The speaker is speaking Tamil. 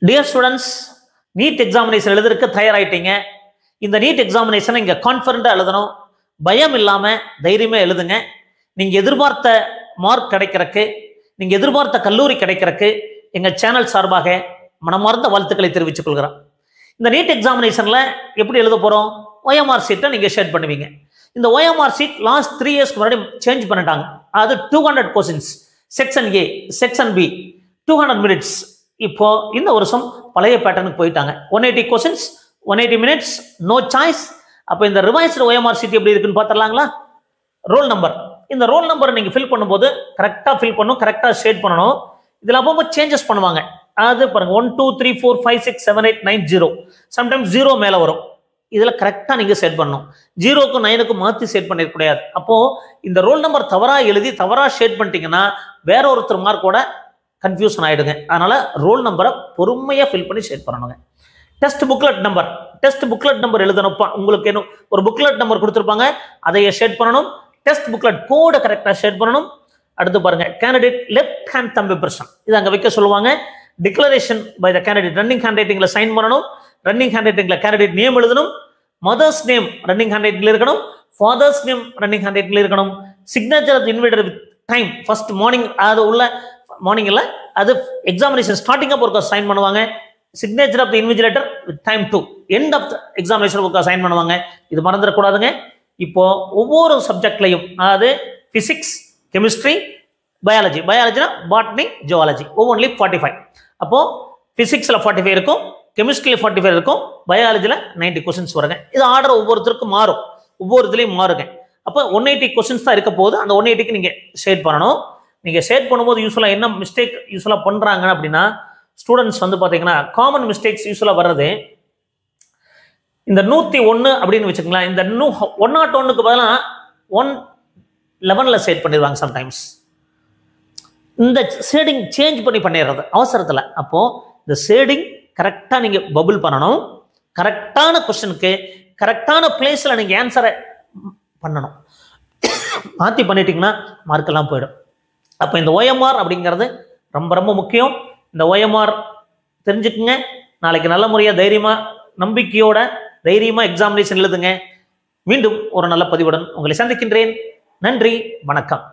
டியர் ஸ்டூடெண்ட்ஸ், நீட் எக்ஸாமினேஷன் எழுதுறதுக்கு தயாராயிட்டீங்க. இந்த நீட் எக்ஸாமினேஷனை இங்கே கான்ஃபிடண்டாக எழுதணும், பயம் இல்லாமல் தைரியமாக எழுதுங்க. நீங்கள் எதிர்பார்த்த மார்க் கிடைக்கிறக்கு, நீங்கள் எதிர்பார்த்த கல்லூரி கிடைக்கிறக்கு எங்கள் சேனல் சார்பாக மனமார்ந்த வாழ்த்துக்களை தெரிவித்துக் கொள்கிறோம். இந்த நீட் எக்ஸாமினேஷனில் எப்படி எழுத போகிறோம்? OMR சீட்டை நீங்கள் ஷேர் பண்ணுவீங்க. இந்த OMR சீட் லாஸ்ட் 3 இயர்ஸ்க்கு முன்னாடி சேஞ்ச் பண்ணிட்டாங்க. அது 200 questions, section A, section B, 200 minutes. இப்போ இந்த வருஷம் பழைய பேட்டர்னுக்கு போயிட்டாங்க. 180 கொஸ்டின்ஸ், 180 மினிட்ஸ், நோ சாய்ஸ். அப்போ இந்த ரிவைஸ்டு OMR சீட் எப்படி இருக்குன்னு பார்த்துடலாங்களா? ரோல் நம்பர், இந்த ரோல் நம்பரை நீங்கள் ஃபில் பண்ணும்போது கரெக்டாக ஃபில் பண்ணணும், கரெக்டாக ஷேட் பண்ணணும். இதில் அப்போ சேஞ்சஸ் பண்ணுவாங்க. அது பாருங்க, 1 2 3 4 5 6 7 8 9 0, சம்டைம்ஸ் 0 மேலே வரும். இதில் கரெக்டாக நீங்கள் செட் பண்ணணும். 0க்கும் 9க்கும் மாற்றி செட் பண்ணிடக்கூடாது. அப்போது இந்த ரோல் நம்பர் தவறாக எழுதி தவறாக ஷேட் பண்ணிட்டீங்கன்னா வேற ஒருத்தர் மார்க்கோட கன்ஃபியூஷன் ஆகிடுங்க. அதனால் ரோல் நம்பரை பொறுமையாக ஃபில் பண்ணி ஷேட் பண்ணணுங்க. Test booklet number, test booklet number எழுதணும்ப்பா. உங்களுக்கு என்ன ஒரு புக்லெட் நம்பர் கொடுத்துருப்பாங்க, அதையே ஷேட் பண்ணணும். டெஸ்ட் புக்லெட் கோடை கரெக்டாக ஷேட் பண்ணணும். அடுத்து பாருங்க, கேண்டிடேட் லெஃப்ட் ஹேண்ட் தம்பி இம்ப்ரெஷன், இது அங்கே வைக்க சொல்லுவாங்க. Declaration by the candidate, running hand ரைட்டிங்கில் சைன் பண்ணணும். ரன்னிங் ஹேண்ட் ரைட்டிங்கில் கேண்டிடேட் நேம் எழுதணும். மதர்ஸ் நேம் ரன்னிங் ஹேண்ட் ரைட்டிங்கில் இருக்கணும். ஃபாதர்ஸ் நேம் ரன்னிங் ஹேண்ட் ரைட்டிங்கில் இருக்கணும். Signature of invigilator with time, first morning, அது உள்ள மார்னிங் இல்லை, அது எக்ஸாமினேஷன் ஸ்டார்டிங் அப் ஒருக்கா சைன் பண்ணுவாங்க. Signature of the invigilator with time to end of the examination ஒருக்கா சைன் பண்ணுவாங்க. இது மறந்துடக்கூடாதுங்க. இப்போ ஒவ்வொரு சப்ஜெக்ட்லையும், அதாவது பிசிக்ஸ், கெமிஸ்ட்ரி, பயாலஜி, பயாலஜினா பாட்னி, ஜுவாலஜி, ஒவ்வொன்றிலையும் 45. அப்போ பிசிக்ஸில் 45 இருக்கும், கெமிஸ்ட்ரியில் 45 இருக்கும், பயாலஜியில் 90 கொஸ்டின்ஸ் வருங்க. இது ஆர்டர் ஒவ்வொருத்தருக்கும் மாறும், ஒவ்வொரு இதுலையும் மாறுங்க. அப்போ 180 கொஸ்டின்ஸ் தான் இருக்க போது. அந்த 180க்கு நீங்கள் ஷேட் பண்ணணும். நீங்கள் ஷேட் பண்ணும்போது யூஸ்வலாக என்ன மிஸ்டேக் யூஸ்வலாக பண்ணுறாங்க அப்படின்னா, ஸ்டூடெண்ட்ஸ் வந்து பார்த்தீங்கன்னா காமன் மிஸ்டேக்ஸ் யூஸ்வலாக வர்றது, இந்த 101 அப்படின்னு வச்சுக்கலாம், இந்த 101க்கு பதிலாக 111 ஷேட் பண்ணிடுவாங்க சம்டைம்ஸ். இந்த ஷேடிங் சேஞ்ச் பண்ணிடுறது அவசரத்தில். அப்போது இந்த ஷேடிங் கரெக்டாக நீங்கள் பபுள் பண்ணணும். கரெக்டான கொஸ்டினுக்கு கரெக்டான பிளேஸில் நீங்கள் ஆன்சரை பண்ணணும். மாற்றி பண்ணிட்டீங்கன்னா மார்க்கெல்லாம் போயிடும். அப்போ இந்த OMR அப்படிங்கிறது ரொம்ப ரொம்ப முக்கியம். இந்த OMR தெரிஞ்சுக்குங்க. நாளைக்கு நல்ல முறையாக தைரியமாக நம்பிக்கையோட தைரியமாக எக்ஸாமினேஷன் எழுதுங்க. மீண்டும் ஒரு நல்ல பதிவுடன் உங்களை சந்திக்கின்றேன். நன்றி, வணக்கம்.